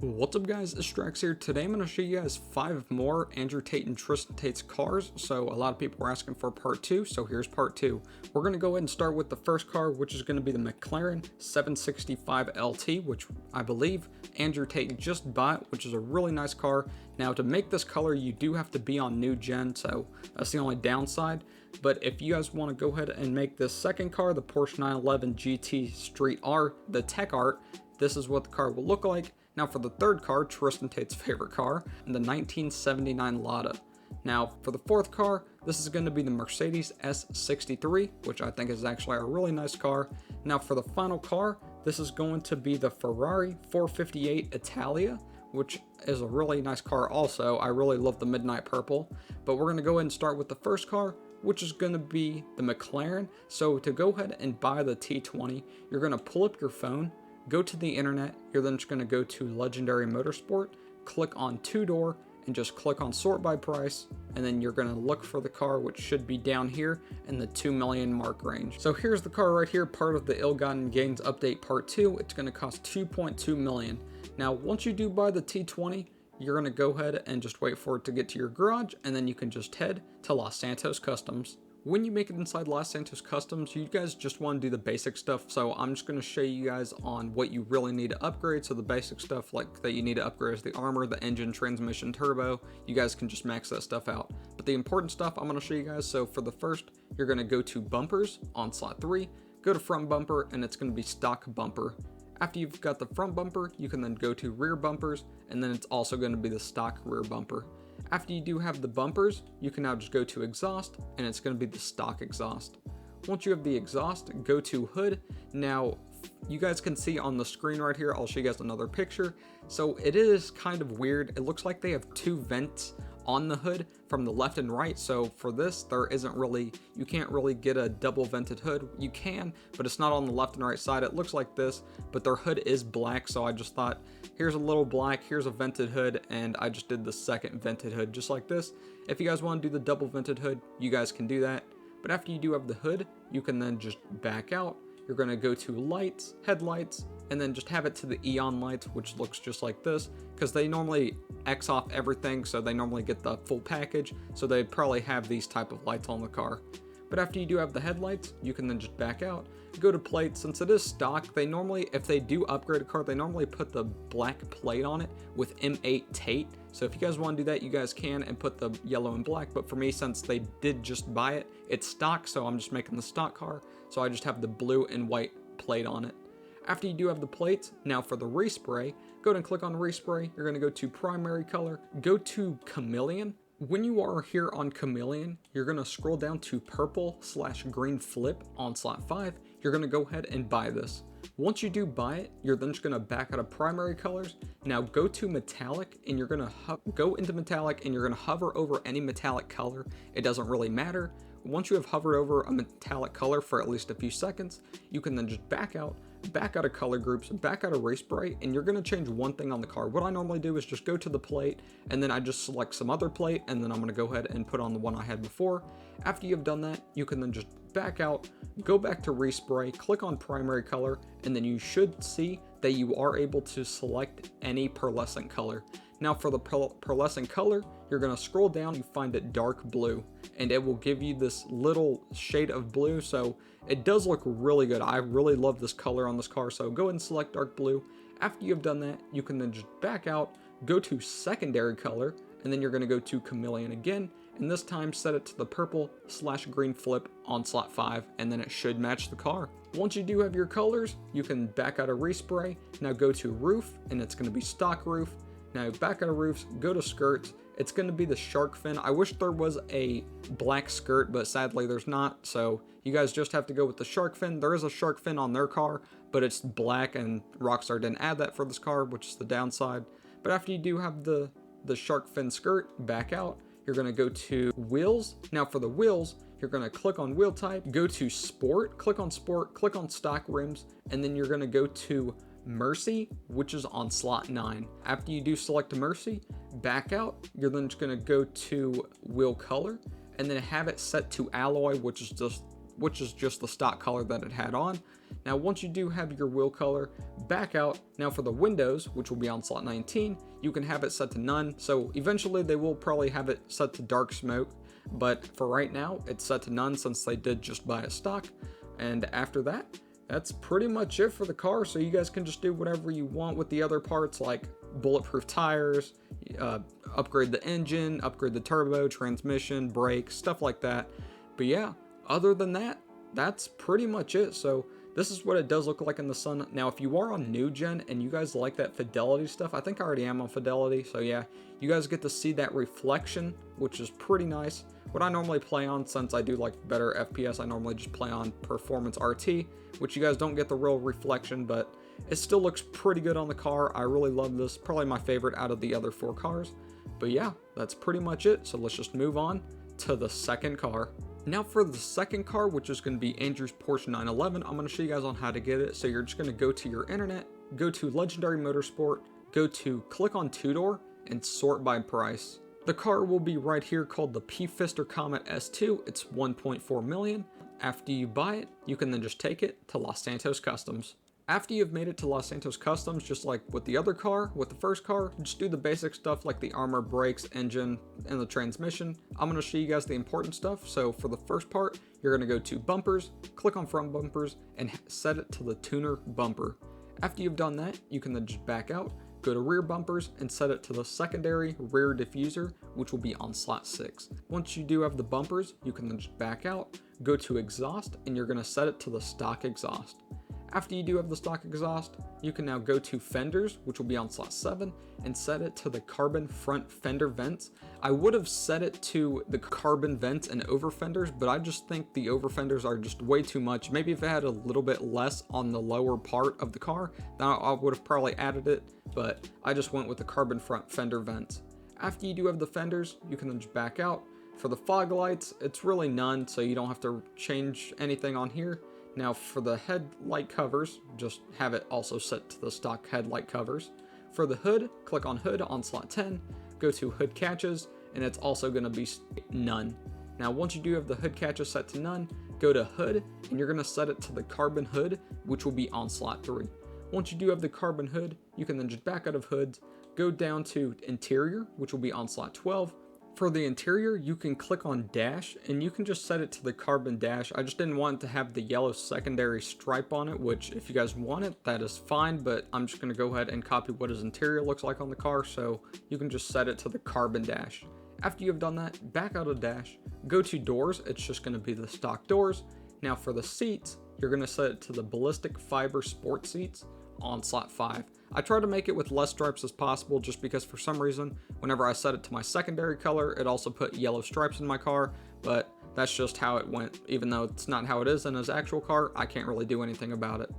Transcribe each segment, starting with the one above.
What's up guys, Estractz here. Today I'm going to show you guys 5 more Andrew Tate and Tristan Tate's cars. So a lot of people were asking for part 2, so here's part 2. We're going to go ahead and start with the first car, which is going to be the McLaren 765 LT, which I believe Andrew Tate just bought, which is a really nice car. Now to make this color you do have to be on new gen, so that's the only downside. But if you guys want to go ahead and make this second car, the Porsche 911 GT Street R, the Techart, this is what the car will look like. Now for the third car, Tristan Tate's favorite car, the 1979 Lada. Now for the fourth car, this is going to be the Mercedes S63, which I think is actually a really nice car. Now for the final car, this is going to be the Ferrari 458 Italia, which is a really nice car also. I really love the midnight purple. But we're going to go ahead and start with the first car, which is going to be the McLaren. So to go ahead and buy the T20, you're going to pull up your phone, go to the internet, you're then just going to go to Legendary Motorsport, click on 2-door, and just click on sort by price, and then you're going to look for the car, which should be down here in the 2 million mark range. So here's the car right here, part of the Ill-Gotten Gains update part 2. It's going to cost 2.2 million. Now once you do buy the T20, you're going to go ahead and just wait for it to get to your garage, and then you can just head to Los Santos Customs. When you make it inside Los Santos Customs, you guys just want to do the basic stuff, so I'm just going to show you guys on what you really need to upgrade. So the basic stuff like that you need to upgrade is the armor, the engine, transmission, turbo. You guys can just max that stuff out. But the important stuff I'm going to show you guys. So for the first, you're going to go to bumpers on slot 3, go to front bumper, and it's going to be stock bumper. After you've got the front bumper, you can then go to rear bumpers, and then it's also going to be the stock rear bumper. After you do have the bumpers, you can now just go to exhaust, and it's going to be the stock exhaust. Once you have the exhaust, go to hood. Now, you guys can see on the screen right here, I'll show you guys another picture. So it is kind of weird. It looks like they have 2 vents on the hood from the left and right. So for this, there isn't really, you can't really get a double vented hood. You can, but it's not on the left and right side. It looks like this, but their hood is black. So I just thought, here's a little black, here's a vented hood, and I just did the second vented hood just like this. If you guys want to do the double vented hood, you guys can do that. But after you do have the hood, you can then just back out. You're going to go to lights, headlights, and then just have it to the Eon lights, which looks just like this, because they normally X off everything, so they normally get the full package, so they'd probably have these type of lights on the car. But after you do have the headlights, you can then just back out, go to plate. Since it is stock, they normally, if they do upgrade a car, they normally put the black plate on it with M8 Tate. So if you guys want to do that, you guys can, and put the yellow and black. But for me, since they did just buy it, it's stock, so I'm just making the stock car. So I just have the blue and white plate on it. After you do have the plates, now for the respray, go ahead and click on respray. You're going to go to primary color, go to chameleon. When you are here on chameleon, you're going to scroll down to purple/green flip on slot 5. You're going to go ahead and buy this. Once you do buy it, you're then just going to back out of primary colors. Now go to metallic, and you're going to go into metallic, and you're going to hover over any metallic color. It doesn't really matter. Once you have hovered over a metallic color for at least a few seconds, you can then just back out of color groups, back out of respray, and you're going to change one thing on the car. What I normally do is just go to the plate, and then I just select some other plate, and then I'm going to go ahead and put on the one I had before. After you've done that, you can then just back out, go back to respray, click on primary color, and then you should see that you are able to select any pearlescent color. Now for the pearlescent color, you're going to scroll down, you find it dark blue, and it will give you this little shade of blue. So it does look really good. I really love this color on this car, so go ahead and select dark blue. After you've done that, you can then just back out, go to secondary color, and then you're going to go to chameleon again, and this time set it to the purple/green flip on slot 5, and then it should match the car. Once you do have your colors, you can back out of respray. Now go to roof, and it's going to be stock roof. Now back out of roofs, go to skirts. It's going to be the shark fin. I wish there was a black skirt, but sadly there's not. So you guys just have to go with the shark fin. There is a shark fin on their car, but it's black, and Rockstar didn't add that for this car, which is the downside. But after you do have the shark fin skirt, back out. You're going to go to wheels. Now for the wheels, you're going to click on wheel type, go to sport, click on stock rims, and then you're going to go to Mercy, which is on slot 9. After you do select Mercy, back out. You're then just going to go to wheel color, and then have it set to alloy, which is just the stock color that it had on. Now once you do have your wheel color, back out. Now for the windows, which will be on slot 19, you can have it set to none. So eventually they will probably have it set to dark smoke, but for right now it's set to none since they did just buy a stock. And after that, that's pretty much it for the car. So you guys can just do whatever you want with the other parts, like bulletproof tires, upgrade the engine, upgrade the turbo, transmission, brakes, stuff like that. But yeah, other than that, that's pretty much it. So this is what it does look like in the sun. Now, if you are on new gen and you guys like that fidelity stuff, I think I already am on fidelity. So yeah, you guys get to see that reflection, which is pretty nice. What I normally play on, since I do like better FPS, I normally just play on Performance RT, which you guys don't get the real reflection, but it still looks pretty good on the car. I really love this, probably my favorite out of the other 4 cars. But yeah, that's pretty much it. So let's just move on to the second car. Now for the second car, which is going to be Andrew's Porsche 911, I'm going to show you guys on how to get it. So you're just going to go to your internet, go to Legendary Motorsport, go to click on two-door and sort by price. The car will be right here, called the P-Fister Comet S2. It's 1.4 million. After you buy it, you can then just take it to Los Santos Customs. After you've made it to Los Santos Customs, just like with the other car, with the first car, just do the basic stuff like the armor, brakes, engine, and the transmission. I'm going to show you guys the important stuff. So for the first part, you're going to go to bumpers, click on front bumpers, and set it to the tuner bumper. After you've done that, you can then just back out, go to rear bumpers, and set it to the secondary rear diffuser, which will be on slot 6. Once you do have the bumpers, you can then just back out, go to exhaust, and you're going to set it to the stock exhaust. After you do have the stock exhaust, you can now go to fenders, which will be on slot 7, and set it to the carbon front fender vents. I would have set it to the carbon vents and over fenders, but I just think the over fenders are just way too much. Maybe if it had a little bit less on the lower part of the car, then I would have probably added it, but I just went with the carbon front fender vents. After you do have the fenders, you can then just back out. For the fog lights, it's really none, so you don't have to change anything on here. Now for the headlight covers, just have it also set to the stock headlight covers. For the hood, click on hood on slot 10, go to hood catches, and it's also going to be none. Now once you do have the hood catches set to none, go to hood, and you're going to set it to the carbon hood, which will be on slot 3. Once you do have the carbon hood, you can then just back out of hoods, go down to interior, which will be on slot 12. For the interior, you can click on dash, and you can just set it to the carbon dash. I just didn't want it to have the yellow secondary stripe on it, which if you guys want it, that is fine, but I'm just going to go ahead and copy what his interior looks like on the car, so you can just set it to the carbon dash. After you have done that, back out of dash, go to doors, it's just going to be the stock doors. Now for the seats, you're going to set it to the ballistic fiber sport seats on slot 5. I try to make it with less stripes as possible, just because for some reason, whenever I set it to my secondary color, it also put yellow stripes in my car, but that's just how it went. Even though it's not how it is in his actual car, I can't really do anything about it.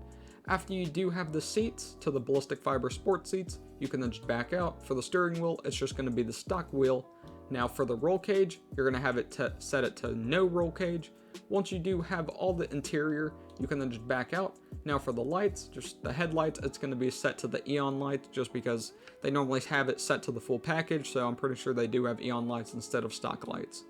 After you do have the seats to the ballistic fiber sport seats, you can then just back out. For the steering wheel, it's just going to be the stock wheel. Now for the roll cage, you're going to have it set it to no roll cage. Once you do have all the interior, you can then just back out. Now for the lights, just the headlights, it's going to be set to the Eon lights, just because they normally have it set to the full package, so I'm pretty sure they do have Eon lights instead of stock lights.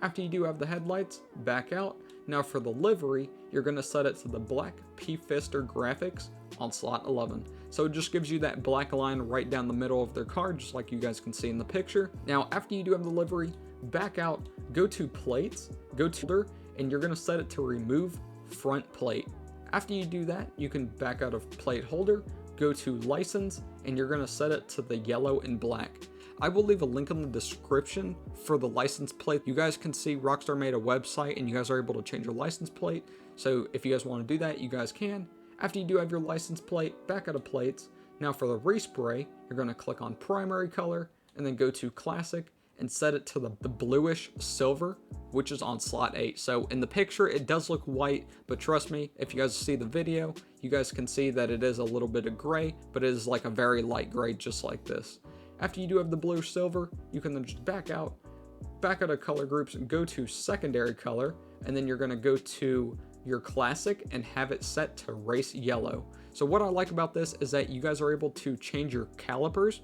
After you do have the headlights, back out. Now for the livery, you're going to set it to the black P-Fister graphics on slot 11. So it just gives you that black line right down the middle of their car, just like you guys can see in the picture. Now after you do have the livery, back out, go to plates, go to holder, and you're going to set it to remove front plate. After you do that, you can back out of plate holder, go to license, and you're going to set it to the yellow and black. I will leave a link in the description for the license plate. You guys can see Rockstar made a website and you guys are able to change your license plate. So if you guys want to do that, you guys can. After you do have your license plate, back out of plates. Now for the respray, you're going to click on primary color and then go to classic and set it to the bluish silver, which is on slot 8. So in the picture, it does look white, but trust me, if you guys see the video, you guys can see that it is a little bit of gray, but it is like a very light gray, just like this. After you do have the bluish silver, you can then just back out of color groups and go to secondary color, and then you're going to go to your classic and have it set to race yellow. So what I like about this is that you guys are able to change your calipers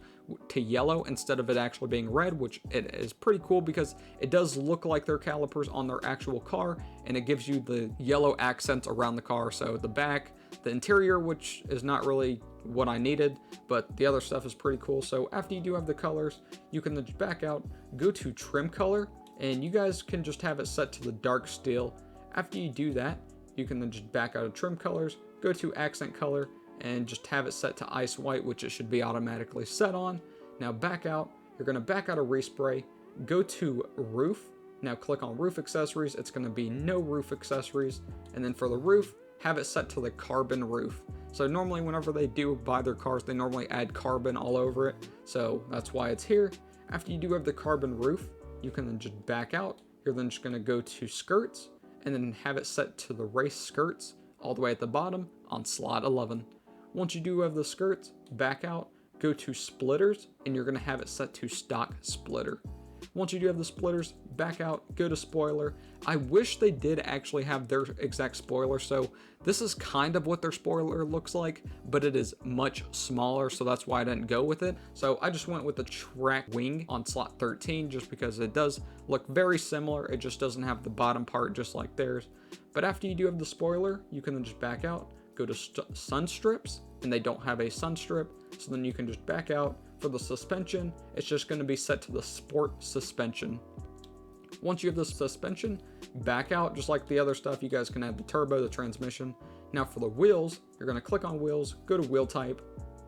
to yellow instead of it actually being red, which it is pretty cool because it does look like their calipers on their actual car, and it gives you the yellow accents around the car. So the back, the interior, which is not really what I needed, but the other stuff is pretty cool. So after you do have the colors, you can then back out, go to trim color, and you guys can just have it set to the dark steel. After you do that, you can then just back out of trim colors, go to accent color, and just have it set to ice white, which it should be automatically set on. Now back out, you're going to back out of respray, go to roof. Now click on roof accessories, it's going to be no roof accessories, and then for the roof, have it set to the carbon roof. So normally whenever they do buy their cars, they normally add carbon all over it, so that's why it's here. After you do have the carbon roof, you can then just back out. You're then just going to go to skirts, and then have it set to the race skirts all the way at the bottom on slot 11. Once you do have the skirts, back out, go to splitters, and you're going to have it set to stock splitter. Once you do have the splitters, back out, go to spoiler. I wish they did actually have their exact spoiler, so this is kind of what their spoiler looks like, but it is much smaller, so that's why I didn't go with it. So I just went with the track wing on slot 13, just because it does look very similar. It just doesn't have the bottom part just like theirs. But after you do have the spoiler, you can then just back out, go to sun strips, and they don't have a sun strip, so then you can just back out. For the suspension, it's just going to be set to the sport suspension. Once you have the suspension, back out just like the other stuff. You guys can add the turbo, the transmission. Now for the wheels, you're going to click on wheels, go to wheel type,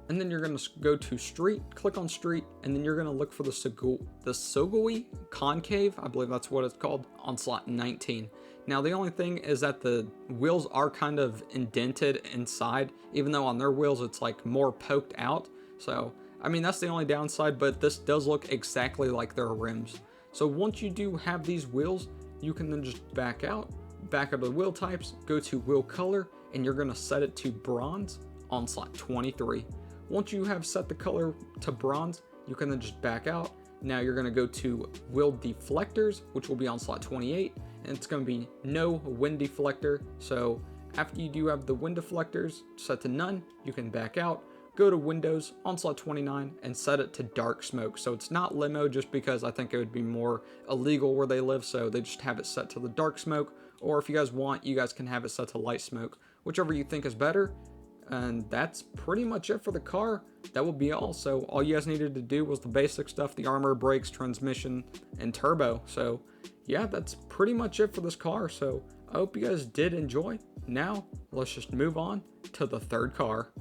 and then you're going to go to street, click on street, and then you're going to look for the Sugoi concave, I believe that's what it's called, on slot 19. Now the only thing is that the wheels are kind of indented inside, even though on their wheels it's like more poked out. So I mean, that's the only downside, but this does look exactly like their rims. So once you do have these wheels, you can then just back out of the wheel types, go to wheel color, and you're going to set it to bronze on slot 23. Once you have set the color to bronze, you can then just back out. Now you're going to go to wheel deflectors, which will be on slot 28, and it's going to be no wind deflector. So after you do have the wind deflectors set to none, you can back out. Go to Windows on slot 29 and set it to dark smoke. So it's not limo, just because I think it would be more illegal where they live, so they just have it set to the dark smoke. Or if you guys want, you guys can have it set to light smoke, whichever you think is better. And that's pretty much it for the car. That will be all. So all you guys needed to do was the basic stuff: the armor, brakes, transmission, and turbo. So yeah, that's pretty much it for this car. So I hope you guys did enjoy. Now let's just move on to the third car.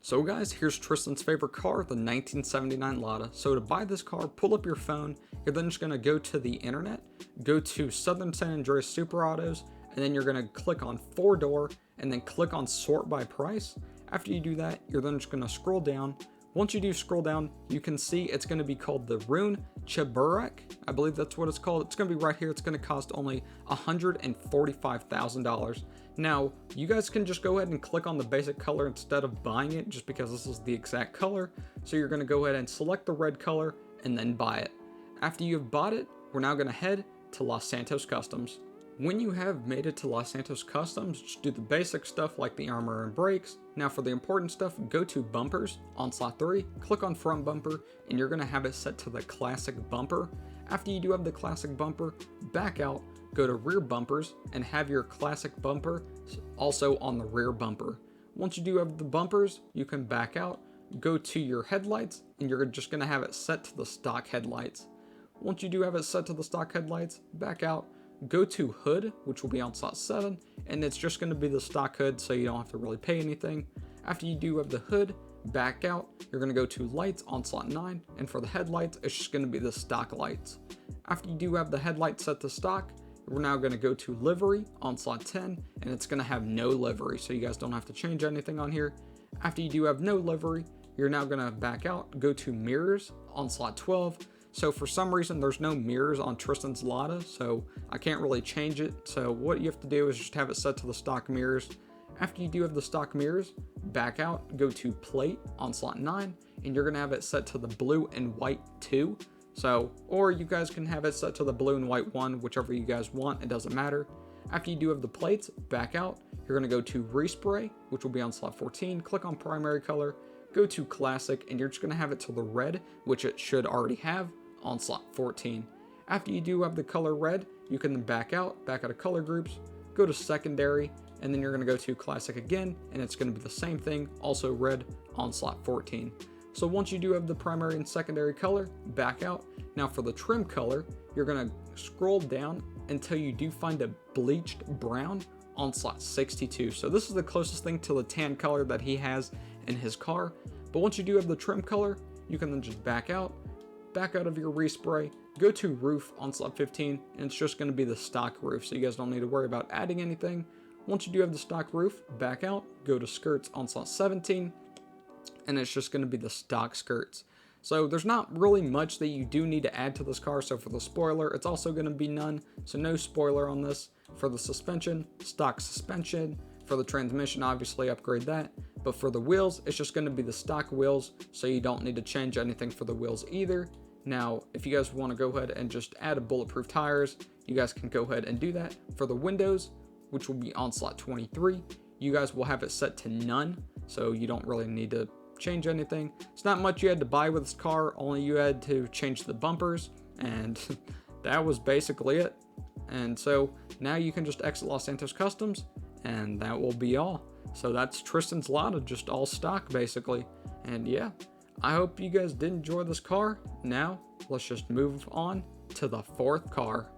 So guys, here's Tristan's favorite car, the 1979 Lada. So to buy this car, pull up your phone. You're then just going to go to the internet, go to Southern San Andreas Super Autos, and then you're going to click on 4-door, and then click on sort by price. After you do that, you're then just going to scroll down. Once you do scroll down, you can see it's going to be called the Rune Cheburek. I believe that's what it's called. It's going to be right here. It's going to cost only $145,000. Now, you guys can just go ahead and click on the basic color instead of buying it, just because this is the exact color. So you're going to go ahead and select the red color and then buy it. After you've bought it, we're now going to head to Los Santos Customs. When you have made it to Los Santos Customs, just do the basic stuff like the armor and brakes. Now for the important stuff, go to bumpers on slot 3, click on front bumper, and you're going to have it set to the classic bumper. After you do have the classic bumper, back out, go to rear bumpers, and have your classic bumper also on the rear bumper. Once you do have the bumpers, you can back out, go to your headlights, and you're just going to have it set to the stock headlights. Once you do have it set to the stock headlights, back out, go to hood, which will be on slot 7, and it's just going to be the stock hood, so you don't have to really pay anything. After you do have the hood, back out, you're going to go to lights on slot 9, and for the headlights, it's just going to be the stock lights. After you do have the headlights set to stock, we're now going to go to livery on slot 10, and it's going to have no livery, so you guys don't have to change anything on here. After you do have no livery, you're now going to back out, go to mirrors on slot 12. So for some reason, there's no mirrors on Tristan's Lada, so I can't really change it. So what you have to do is just have it set to the stock mirrors. After you do have the stock mirrors, back out, go to plate on slot 9, and you're going to have it set to the blue and white 2. So, or you guys can have it set to the blue and white 1, whichever you guys want, it doesn't matter. After you do have the plates, back out, you're going to go to respray, which will be on slot 14, click on primary color, go to classic, and you're just going to have it to the red, which it should already have, on slot 14. After you do have the color red, you can then back out of color groups, go to secondary, and then you're going to go to classic again, and it's going to be the same thing, also red on slot 14. So once you do have the primary and secondary color, back out. Now for the trim color, you're going to scroll down until you do find a bleached brown on slot 62. So this is the closest thing to the tan color that he has in his car. But once you do have the trim color, you can then just back out of your respray, go to roof on slot 15, and it's just going to be the stock roof, so you guys don't need to worry about adding anything. Once you do have the stock roof, back out, go to skirts on slot 17, and it's just going to be the stock skirts. So there's not really much that you do need to add to this car. So for the spoiler, it's also going to be none, so no spoiler on this. For the suspension, stock suspension. For the transmission, obviously upgrade that. But for the wheels, it's just going to be the stock wheels, so you don't need to change anything for the wheels either. Now, if you guys want to go ahead and just add a bulletproof tires, you guys can go ahead and do that. For the windows, which will be on slot 23, you guys will have it set to none, so you don't really need to change anything. It's not much you had to buy with this car, only you had to change the bumpers, and that was basically it. And so now you can just exit Los Santos Customs, and that will be all. So that's Tristan's Lada, just all stock basically. And yeah, I hope you guys did enjoy this car. Now let's just move on to the fourth car.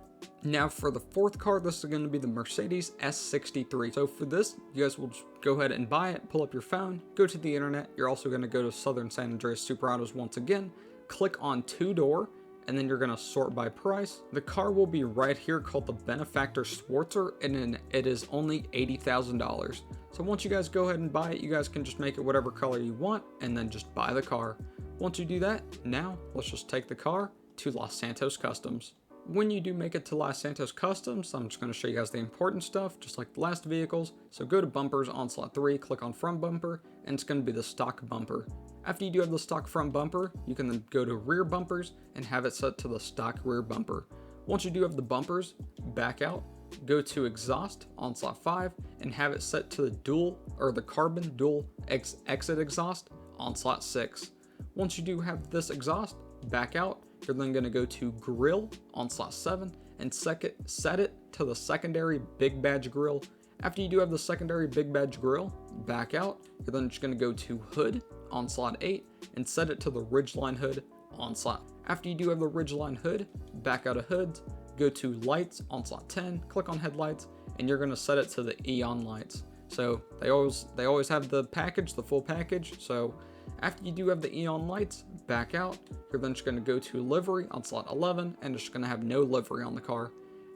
Now for the fourth car, this is going to be the Mercedes S63. So for this, you guys will just go ahead and buy it, pull up your phone, go to the internet. You're also going to go to Southern San Andreas Super Autos once again, click on two-door, and then you're going to sort by price. The car will be right here called the Benefactor Schwartzer, and it is only $80,000. So once you guys go ahead and buy it, you guys can just make it whatever color you want and then just buy the car. Once you do that, now let's just take the car to Los Santos Customs. When you do make it to Los Santos Customs, I'm just going to show you guys the important stuff, just like the last vehicles. So go to bumpers on slot 3, click on front bumper, and it's going to be the stock bumper. After you do have the stock front bumper, you can then go to rear bumpers and have it set to the stock rear bumper. Once you do have the bumpers, back out, go to exhaust on slot 5 and have it set to the carbon dual exit exhaust on slot 6. Once you do have this exhaust, back out. You're then going to go to grill on slot 7 and set it to the secondary big badge grill. After you do have the secondary big badge grill, back out. You're then just going to go to hood on slot 8 and set it to the ridgeline hood on slot. After you do have the ridgeline hood, back out of hoods, go to lights on slot 10, click on headlights, and you're going to set it to the Eon lights. So they always have the package, the full package. So after you do have the Eon lights, back out. You're then just going to go to livery on slot 11 and it's going to have no livery on the car.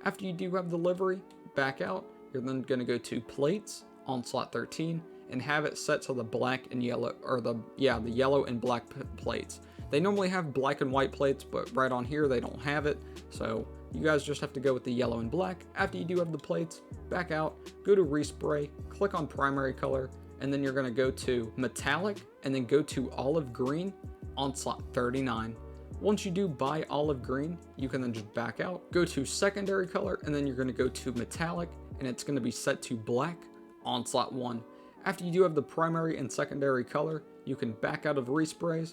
After you do have the livery, back out. You're then going to go to plates on slot 13 and have it set to the black and yellow, or the yellow and black plates. They normally have black and white plates, but right on here they don't have it. So you guys just have to go with the yellow and black. After you do have the plates, back out, go to respray, click on primary color, and then you're going to go to metallic and then go to olive green on slot 39. Once you do buy olive green, you can then just back out, go to secondary color, and then you're going to go to metallic and it's going to be set to black on slot 1. After you do have the primary and secondary color, you can back out of resprays,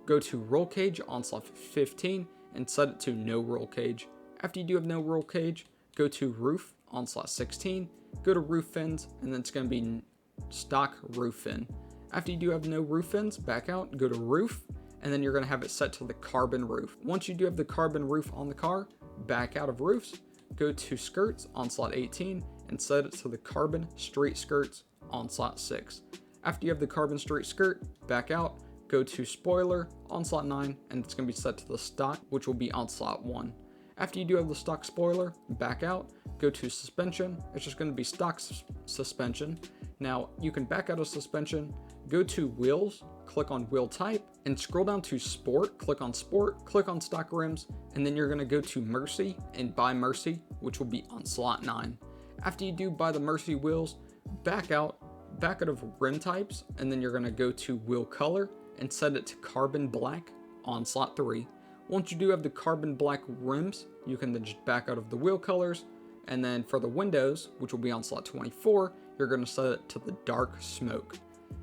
go to roll cage on slot 15 and set it to no roll cage. After you do have no roll cage, go to roof on slot 16, go to roof fins, and then it's going to be stock roof fin. After you do have no roof fins, back out, go to roof, and then you're going to have it set to the carbon roof. Once you do have the carbon roof on the car, back out of roofs, go to skirts on slot 18 and set it to the carbon street skirts on slot 6. After you have the carbon street skirt, back out, go to spoiler on slot 9 and it's going to be set to the stock, which will be on slot 1. After you do have the stock spoiler, back out, go to suspension. It's just going to be stock suspension. Now you can back out of suspension, go to wheels, click on wheel type, and scroll down to sport, click on stock rims, and then you're going to go to Mercy and buy Mercy, which will be on slot 9. After you do buy the Mercy wheels, back out of rim types, and then you're going to go to wheel color and set it to carbon black on slot 3. Once you do have the carbon black rims, you can then just back out of the wheel colors, and then for the windows, which will be on slot 24, you're going to set it to the dark smoke.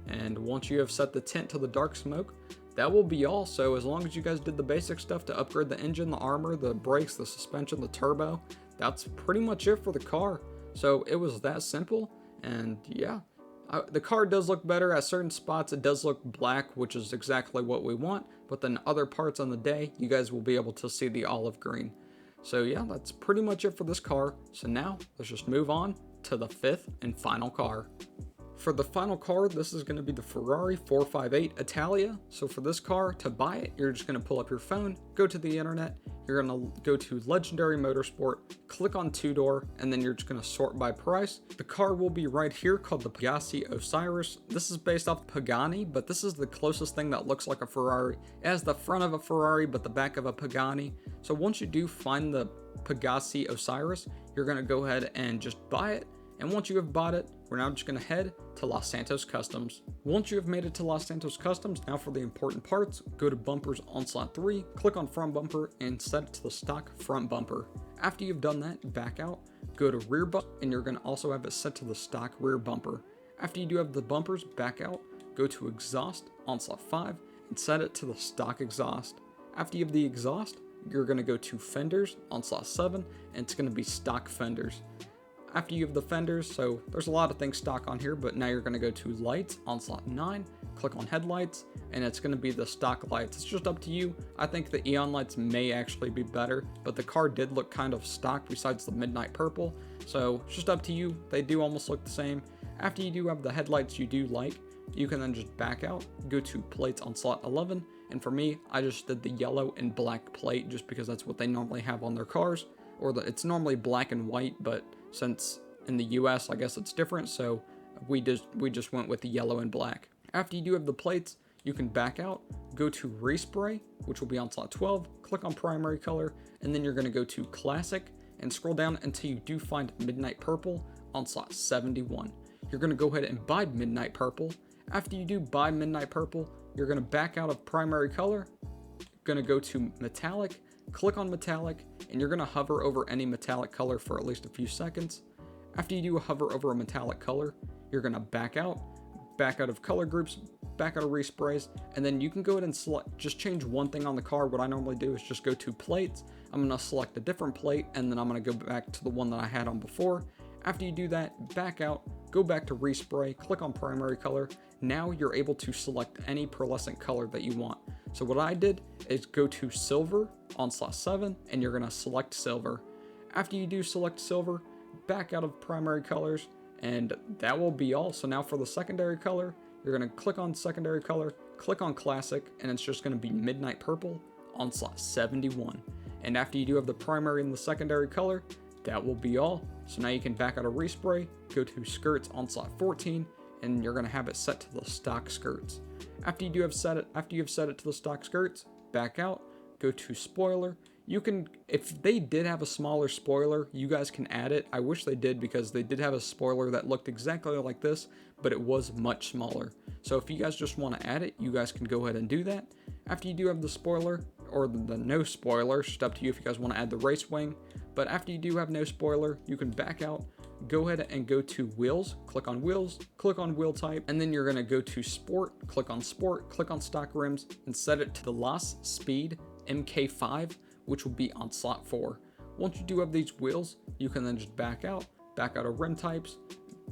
And once you have set the tint to the dark smoke, that will be all. So as long as you guys did the basic stuff to upgrade the engine, the armor, the brakes, the suspension, the turbo, that's pretty much it for the car. So it was that simple. And yeah, the car does look better. At certain spots it does look black, which is exactly what we want, but then other parts on the day you guys will be able to see the olive green. So yeah, that's pretty much it for this car. So now let's just move on to the fifth and final car. For the final car, this is going to be the Ferrari 458 Italia. So for this car, to buy it, you're just going to pull up your phone, go to the internet, you're going to go to Legendary Motorsport, click on two-door, and then you're just going to sort by price. The car will be right here called the Pagani Osiris. This is based off Pagani, but this is the closest thing that looks like a Ferrari. It has the front of a Ferrari, but the back of a Pagani. So once you do find the Pagani Osiris, you're going to go ahead and just buy it. And once you have bought it, we're now just going to head to Los Santos Customs. Once you have made it to Los Santos Customs, now for the important parts, go to bumpers on slot 3, click on front bumper, and set it to the stock front bumper. After you've done that, back out, go to rear bumper, and you're going to also have it set to the stock rear bumper. After you do have the bumpers, back out, go to exhaust on slot 5, and set it to the stock exhaust. After you have the exhaust, you're going to go to fenders on slot 7, and it's going to be stock fenders. After you have the fenders, so there's a lot of things stock on here, but now you're going to go to lights on slot 9, click on headlights, and it's going to be the stock lights. It's just up to you. I think the Eon lights may actually be better, but the car did look kind of stock besides the midnight purple, so it's just up to you. They do almost look the same. After you do have the headlights you do like, you can then just back out, go to plates on slot 11, and for me, I just did the yellow and black plate just because that's what they normally have on their cars, or it's normally black and white, but since in the US I guess it's different, so we just went with the yellow and black. After you do have the plates, you can back out, go to respray, which will be on slot 12, click on primary color, and then you're going to go to classic and scroll down until you do find midnight purple on slot 71. You're going to go ahead and buy midnight purple. After you do buy midnight purple, you're going to back out of primary color, going to go to metallic, click on metallic, and you're going to hover over any metallic color for at least a few seconds. After you do hover over a metallic color, you're going to back out of color groups, back out of resprays, and then you can go ahead and select, just change one thing on the car. What I normally do is just go to plates. I'm going to select a different plate, and then I'm going to go back to the one that I had on before. After you do that, back out, go back to respray, click on primary color. Now you're able to select any pearlescent color that you want. So what I did is go to silver on slot 7, and you're going to select silver. After you do select silver, back out of primary colors, and that will be all. So now for the secondary color, you're going to click on secondary color, click on classic, and it's just going to be midnight purple on slot 71. And after you do have the primary and the secondary color, that will be all. So now you can back out of respray, go to skirts on slot 14, and you're going to have it set to the stock skirts. After you have set it to the stock skirts, back out, go to spoiler. You can, if they did have a smaller spoiler, you guys can add it. I wish they did, because they did have a spoiler that looked exactly like this, but it was much smaller. So if you guys just want to add it, you guys can go ahead and do that. After you do have the spoiler, or the no spoiler, it's just up to you if you guys want to add the race wing. But after you do have no spoiler, you can back out, go ahead and go to wheels, click on wheel type, and then you're going to go to sport, click on stock rims, and set it to the Loss Speed MK5, which will be on slot 4. Once you do have these wheels, you can then just back out of rim types,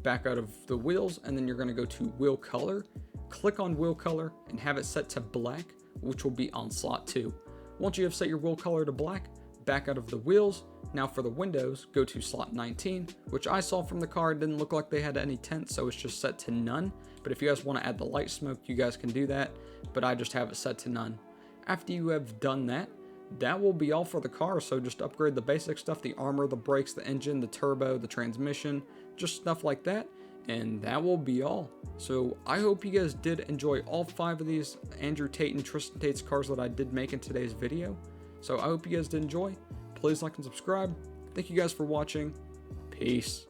back out of the wheels, and then you're going to go to wheel color, click on wheel color, and have it set to black, which will be on slot 2. Once you have set your wheel color to black, back out of the wheels. Now for the windows, go to slot 19, which I saw from the car, it didn't look like they had any tint, so it's just set to none. But if you guys want to add the light smoke, you guys can do that, but I just have it set to none. After you have done that, that will be all for the car. So just upgrade the basic stuff, the armor, the brakes, the engine, the turbo, the transmission, just stuff like that, and that will be all. So I hope you guys did enjoy all 5 of these Andrew Tate and Tristan Tate's cars that I did make in today's video. So I hope you guys did enjoy. Please like and subscribe. Thank you guys for watching. Peace.